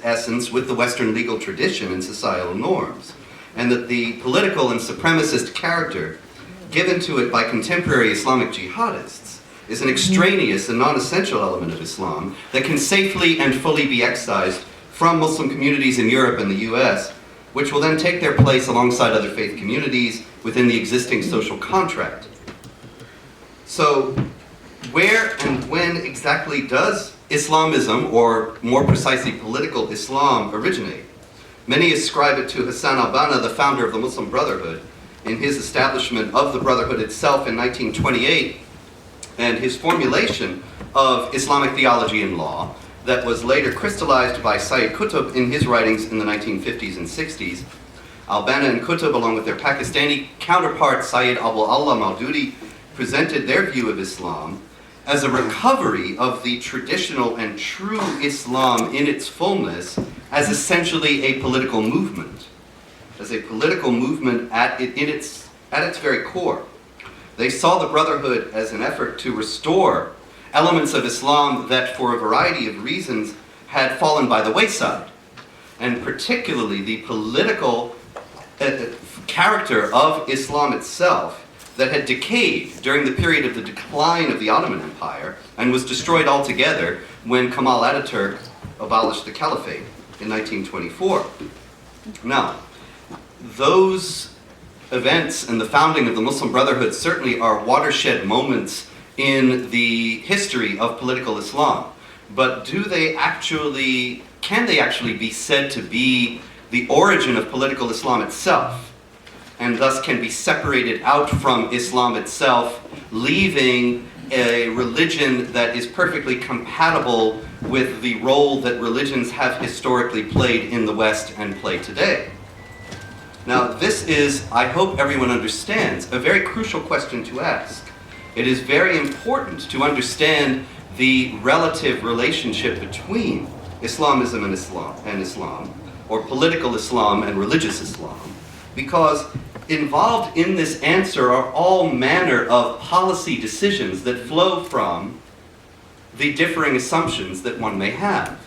essence with the Western legal tradition and societal norms, and that the political and supremacist character given to it by contemporary Islamic jihadists is an extraneous and non-essential element of Islam that can safely and fully be excised from Muslim communities in Europe and the US, which will then take their place alongside other faith communities within the existing social contract. So, where and when exactly does Islamism, or more precisely political Islam, originate? Many ascribe it to Hassan al-Banna, the founder of the Muslim Brotherhood, in his establishment of the Brotherhood itself in 1928, and his formulation of Islamic theology and law that was later crystallized by Sayyid Qutb in his writings in the 1950s and 60s. Al-Banna and Qutb, along with their Pakistani counterpart Sayyid Abu Allah Maududi, presented their view of Islam as a recovery of the traditional and true Islam in its fullness as essentially a political movement, as a political movement at its very core. They saw the Brotherhood as an effort to restore elements of Islam that, for a variety of reasons, had fallen by the wayside, and particularly the political character of Islam itself that had decayed during the period of the decline of the Ottoman Empire and was destroyed altogether when Kemal Ataturk abolished the Caliphate in 1924. Now, those events and the founding of the Muslim Brotherhood certainly are watershed moments in the history of political Islam. But can they actually be said to be the origin of political Islam itself, and thus can be separated out from Islam itself, leaving a religion that is perfectly compatible with the role that religions have historically played in the West and play today? Now, this is, I hope everyone understands, a very crucial question to ask. It is very important to understand the relative relationship between Islamism and Islam, or political Islam and religious Islam, because involved in this answer are all manner of policy decisions that flow from the differing assumptions that one may have.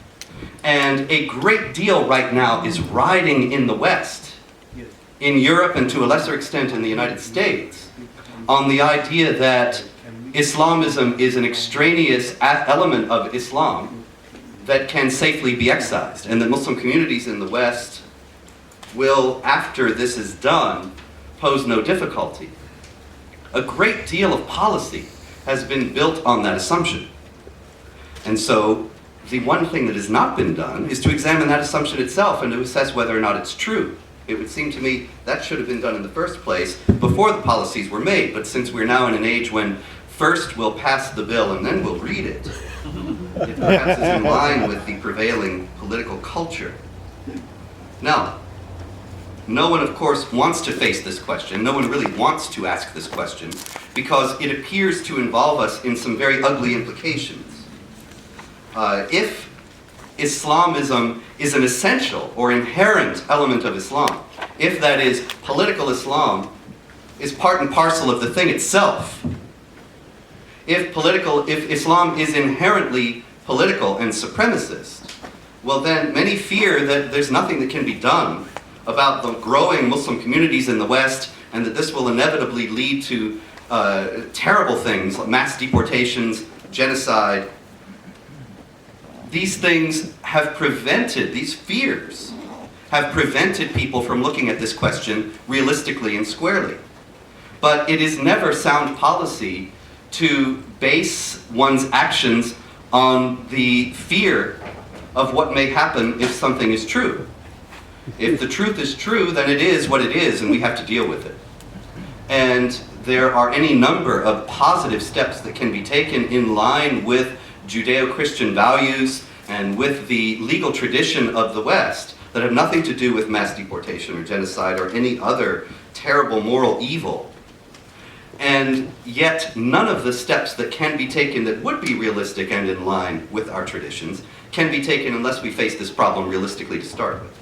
And a great deal right now is riding in the West, in Europe and to a lesser extent in the United States, on the idea that Islamism is an extraneous element of Islam that can safely be excised, and that Muslim communities in the West will, after this is done, pose no difficulty. A great deal of policy has been built on that assumption. And so, the one thing that has not been done is to examine that assumption itself and to assess whether or not it's true. It would seem to me that should have been done in the first place before the policies were made, but since we're now in an age when first we'll pass the bill and then we'll read it, it perhaps is in line with the prevailing political culture. Now, no one, of course, wants to face this question. No one really wants to ask this question because it appears to involve us in some very ugly implications. If Islamism is an essential or inherent element of Islam, if that is, political Islam is part and parcel of the thing itself, if Islam is inherently political and supremacist, well then many fear that there's nothing that can be done about the growing Muslim communities in the West, and that this will inevitably lead to terrible things like mass deportations, genocide. These things have prevented, these fears have prevented people from looking at this question realistically and squarely. But it is never sound policy to base one's actions on the fear of what may happen if something is true. If the truth is true, then it is what it is, and we have to deal with it. And there are any number of positive steps that can be taken in line with Judeo-Christian values and with the legal tradition of the West that have nothing to do with mass deportation or genocide or any other terrible moral evil. And yet, none of the steps that can be taken that would be realistic and in line with our traditions can be taken unless we face this problem realistically to start with.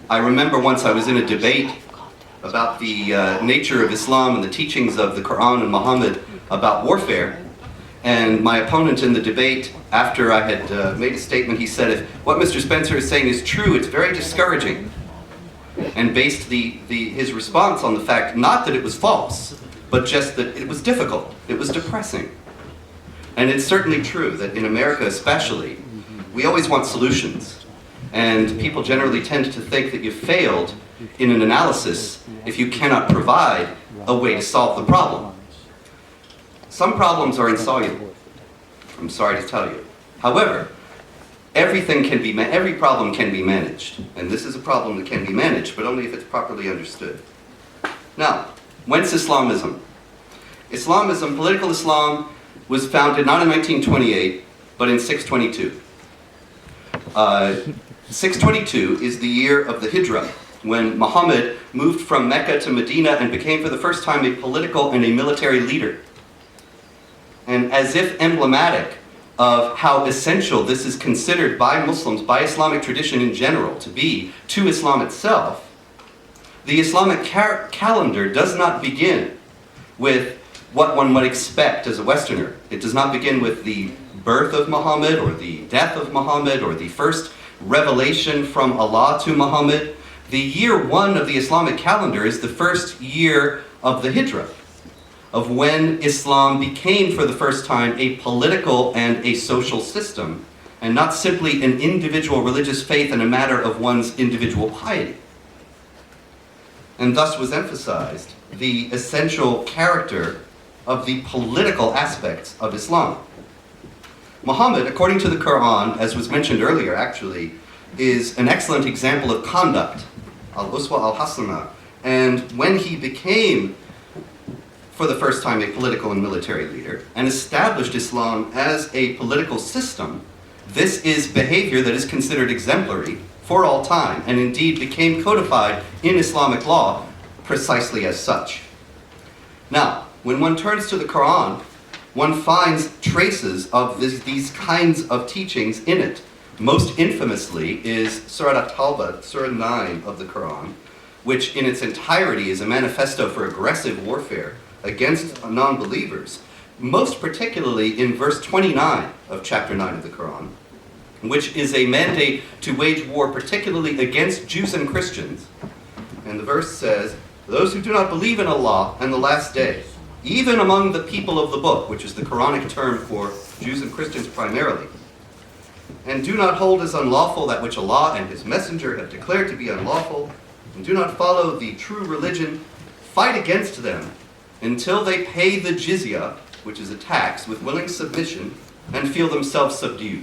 I remember once I was in a debate about the nature of Islam and the teachings of the Quran and Muhammad about warfare, And my opponent in the debate, after I had made a statement, he said, if what Mr. Spencer is saying is true, it's very discouraging. And based his response on the fact, not that it was false, but just that it was difficult, it was depressing. And it's certainly true that in America especially, we always want solutions. And people generally tend to think that you've failed in an analysis if you cannot provide a way to solve the problem. Some problems are insoluble, I'm sorry to tell you. However, every problem can be managed. And this is a problem that can be managed, but only if it's properly understood. Now, whence Islamism? Islamism, political Islam, was founded not in 1928, but in 622. 622 is the year of the Hijrah, when Muhammad moved from Mecca to Medina and became for the first time a political and a military leader. And as if emblematic of how essential this is considered by Muslims, by Islamic tradition in general, to be to Islam itself, the Islamic calendar does not begin with what one might expect as a Westerner. It does not begin with the birth of Muhammad or the death of Muhammad or the first revelation from Allah to Muhammad. The year 1 of the Islamic calendar is the first year of the Hijrah, of when Islam became for the first time a political and a social system, and not simply an individual religious faith and a matter of one's individual piety. And thus was emphasized the essential character of the political aspects of Islam. Muhammad, according to the Quran, as was mentioned earlier actually, is an excellent example of conduct, al-uswa al-hasana. And when he became, for the first time, a political and military leader, and established Islam as a political system, this is behavior that is considered exemplary for all time, and indeed became codified in Islamic law precisely as such. Now, when one turns to the Quran, one finds traces of these kinds of teachings in it. Most infamously is Surah At-Tawbah, Surah 9 of the Quran, which in its entirety is a manifesto for aggressive warfare against non-believers, most particularly in verse 29 of chapter 9 of the Quran, which is a mandate to wage war particularly against Jews and Christians. And the verse says, "Those who do not believe in Allah and the last day, even among the people of the book," which is the Quranic term for Jews and Christians primarily, "and do not hold as unlawful that which Allah and His Messenger have declared to be unlawful, and do not follow the true religion, fight against them until they pay the jizya," which is a tax, "with willing submission, and feel themselves subdued."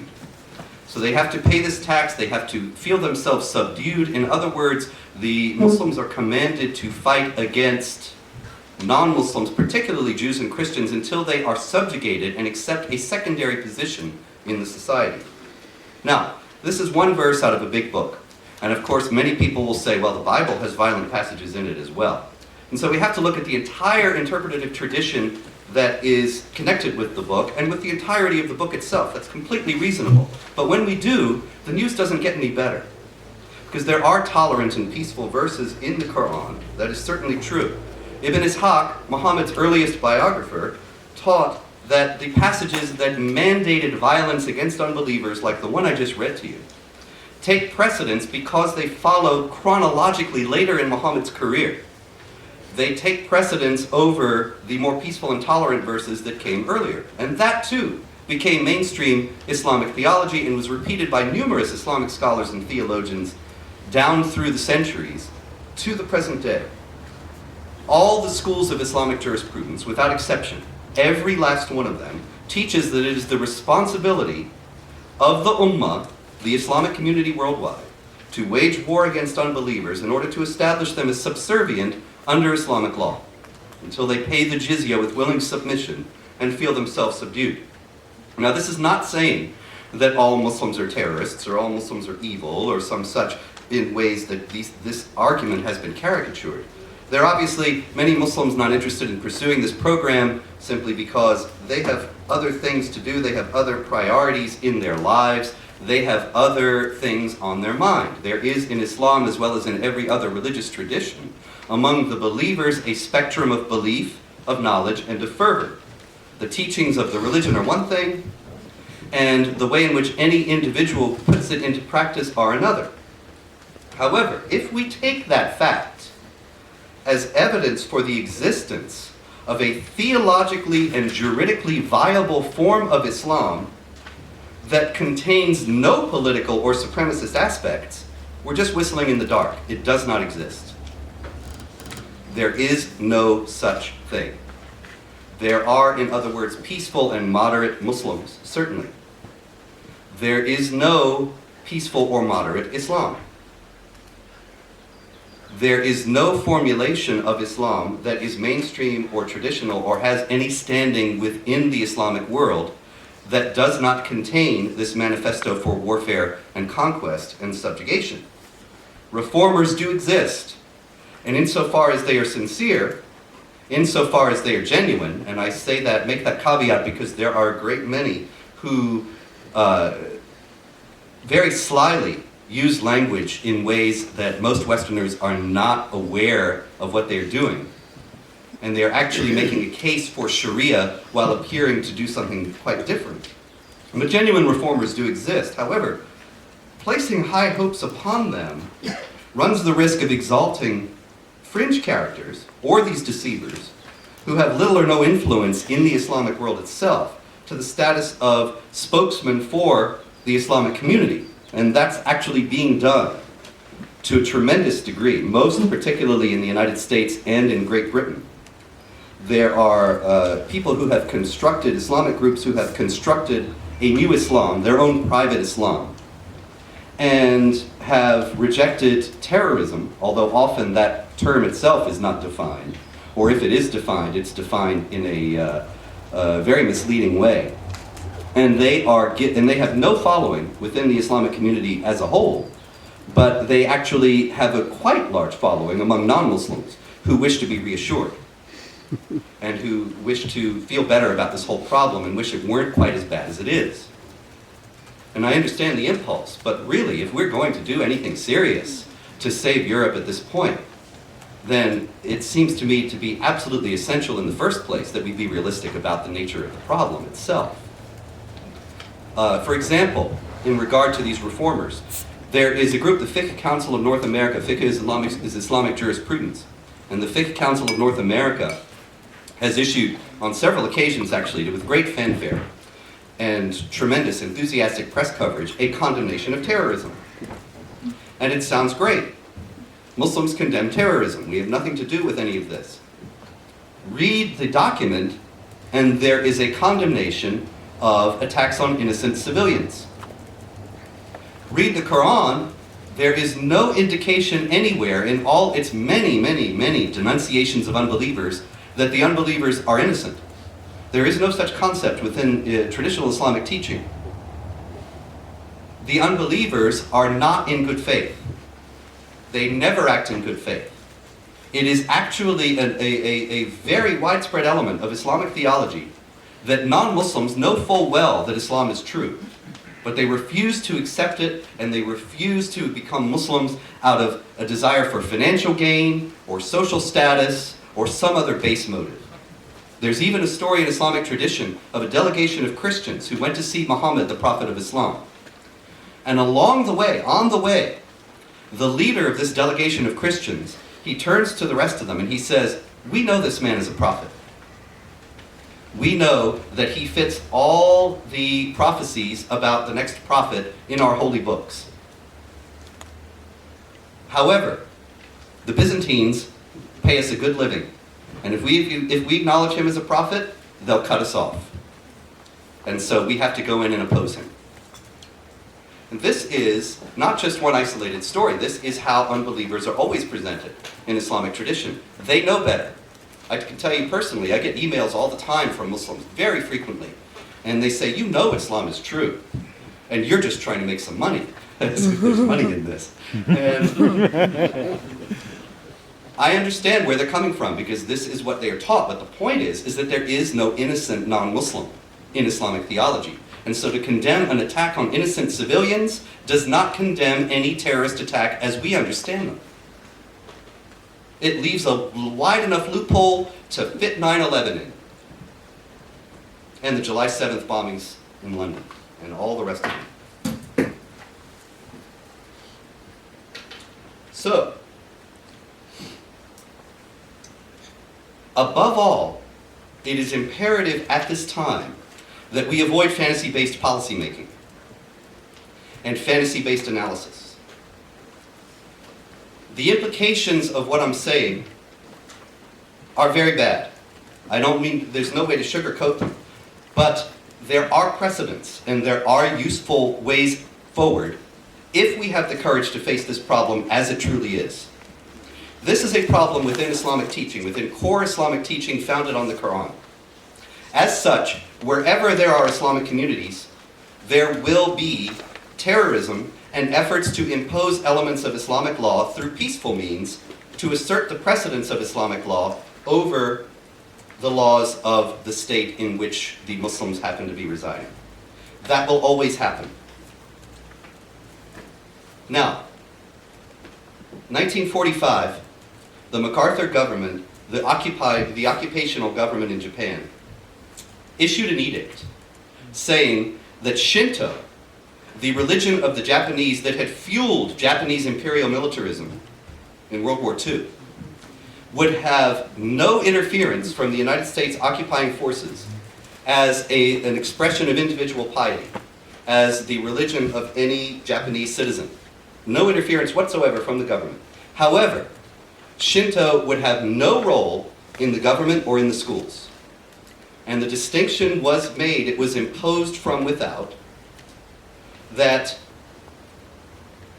So they have to pay this tax, they have to feel themselves subdued. In other words, the Muslims are commanded to fight against non-Muslims, particularly Jews and Christians, until they are subjugated and accept a secondary position in the society. Now, this is one verse out of a big book. And of course, many people will say, well, the Bible has violent passages in it as well. And so we have to look at the entire interpretative tradition that is connected with the book and with the entirety of the book itself. That's completely reasonable. But when we do, the news doesn't get any better. Because there are tolerant and peaceful verses in the Quran. That is certainly true. Ibn Ishaq, Muhammad's earliest biographer, taught that the passages that mandated violence against unbelievers, like the one I just read to you, take precedence because they follow chronologically later in Muhammad's career. They take precedence over the more peaceful and tolerant verses that came earlier. And that too became mainstream Islamic theology and was repeated by numerous Islamic scholars and theologians down through the centuries to the present day. All the schools of Islamic jurisprudence, without exception, every last one of them, teaches that it is the responsibility of the Ummah, the Islamic community worldwide, to wage war against unbelievers in order to establish them as subservient under Islamic law, until they pay the jizya with willing submission and feel themselves subdued. Now, this is not saying that all Muslims are terrorists or all Muslims are evil or some such in ways that this argument has been caricatured. There are obviously many Muslims not interested in pursuing this program simply because they have other things to do, they have other priorities in their lives, they have other things on their mind. There is in Islam, as well as in every other religious tradition, among the believers a spectrum of belief, of knowledge, and of fervor. the teachings of the religion are one thing, and the way in which any individual puts it into practice are another. However, if we take that fact as evidence for the existence of a theologically and juridically viable form of Islam that contains no political or supremacist aspects, we're just whistling in the dark. It does not exist. There is no such thing. There are, in other words, peaceful and moderate Muslims, certainly. There is no peaceful or moderate Islam. There is no formulation of Islam that is mainstream or traditional or has any standing within the Islamic world that does not contain this manifesto for warfare and conquest and subjugation. Reformers do exist, and insofar as they are sincere, insofar as they are genuine, and I say that, make that caveat because there are a great many who very slyly use language in ways that most Westerners are not aware of what they're doing. And they're actually making a case for Sharia while appearing to do something quite different. But genuine reformers do exist. However, placing high hopes upon them runs the risk of exalting fringe characters, or these deceivers, who have little or no influence in the Islamic world itself, to the status of spokesman for the Islamic community. And that's actually being done to a tremendous degree, most particularly in the United States and in Great Britain. There are people who have constructed, Islamic groups who have constructed a new Islam, their own private Islam, and have rejected terrorism, although often that term itself is not defined, or if it is defined, it's defined in a very misleading way. And they have no following within the Islamic community as a whole, but they actually have a quite large following among non-Muslims who wish to be reassured and who wish to feel better about this whole problem and wish it weren't quite as bad as it is. And I understand the impulse, but really, if we're going to do anything serious to save Europe at this point, then it seems to me to be absolutely essential in the first place that we be realistic about the nature of the problem itself. For example, in regard to these reformers, there is a group, the Fiqh Council of North America. Fiqh is Islamic jurisprudence. And the Fiqh Council of North America has issued, on several occasions actually, with great fanfare and tremendous enthusiastic press coverage, a condemnation of terrorism. And it sounds great. Muslims condemn terrorism. We have nothing to do with any of this. Read the document, and there is a condemnation of attacks on innocent civilians. Read the Quran, there is no indication anywhere in all its many, many, many denunciations of unbelievers that the unbelievers are innocent. There is no such concept within traditional Islamic teaching. The unbelievers are not in good faith. They never act in good faith. It is actually a very widespread element of Islamic theology that non-Muslims know full well that Islam is true, but they refuse to accept it, and they refuse to become Muslims out of a desire for financial gain or social status or some other base motive. There's even a story in Islamic tradition of a delegation of Christians who went to see Muhammad, the prophet of Islam. And along the way, on the way, the leader of this delegation of Christians, he turns to the rest of them and he says, "We know this man is a prophet. We know that he fits all the prophecies about the next prophet in our holy books. However, the Byzantines pay us a good living, and if we acknowledge him as a prophet, they'll cut us off. And so we have to go in and oppose him." And this is not just one isolated story. This is how unbelievers are always presented in Islamic tradition. They know better. I can tell you personally, I get emails all the time from Muslims, very frequently, and they say, "You know Islam is true, and you're just trying to make some money." There's money in this. And I understand where they're coming from, because this is what they are taught, but the point is that there is no innocent non-Muslim in Islamic theology. And so to condemn an attack on innocent civilians does not condemn any terrorist attack as we understand them. It leaves a wide enough loophole to fit 9/11 in. and the July 7th bombings in London, and all the rest of them. So, above all, it is imperative at this time that we avoid fantasy-based policymaking and fantasy-based analysis. The implications of what I'm saying are very bad. I don't mean, there's no way to sugarcoat them, but there are precedents and there are useful ways forward if we have the courage to face this problem as it truly is. This is a problem within Islamic teaching, within core Islamic teaching founded on the Quran. As such, wherever there are Islamic communities, there will be terrorism and efforts to impose elements of Islamic law through peaceful means to assert the precedence of Islamic law over the laws of the state in which the Muslims happen to be residing. That will always happen. Now, 1945, the MacArthur government, the occupational government in Japan, issued an edict saying that Shinto, the religion of the Japanese that had fueled Japanese imperial militarism in World War II, would have no interference from the United States occupying forces as an expression of individual piety, as the religion of any Japanese citizen. No interference whatsoever from the government. However, Shinto would have no role in the government or in the schools. And the distinction was made, it was imposed from without, that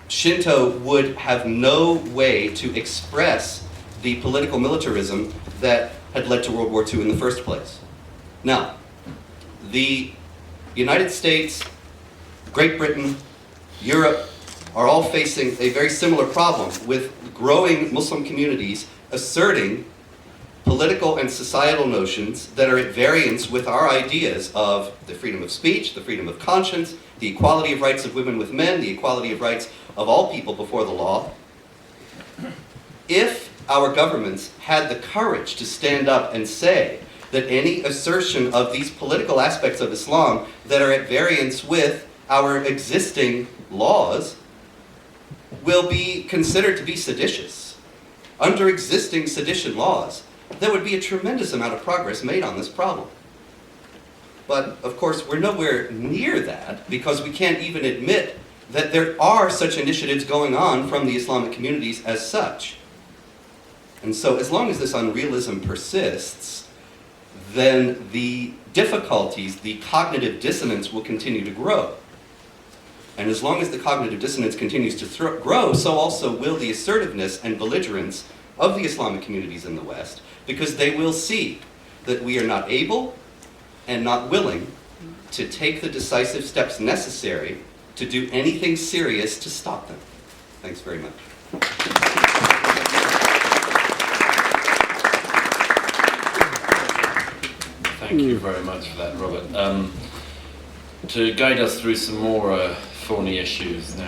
Shinto would have no way to express the political militarism that had led to World War II in the first place. Now, the United States, Great Britain, Europe are all facing a very similar problem with growing Muslim communities asserting political and societal notions that are at variance with our ideas of the freedom of speech, the freedom of conscience, the equality of rights of women with men, the equality of rights of all people before the law. If our governments had the courage to stand up and say that any assertion of these political aspects of Islam that are at variance with our existing laws will be considered to be seditious. Under existing sedition laws, there would be a tremendous amount of progress made on this problem. But, of course, we're nowhere near that because we can't even admit that there are such initiatives going on from the Islamic communities as such. And so, as long as this unrealism persists, then the difficulties, the cognitive dissonance will continue to grow. And as long as the cognitive dissonance continues to grow, so also will the assertiveness and belligerence of the Islamic communities in the West, because they will see that we are not able and not willing to take the decisive steps necessary to do anything serious to stop them. Thanks very much. Thank you very much for that, Robert. To guide us through some more thorny issues now,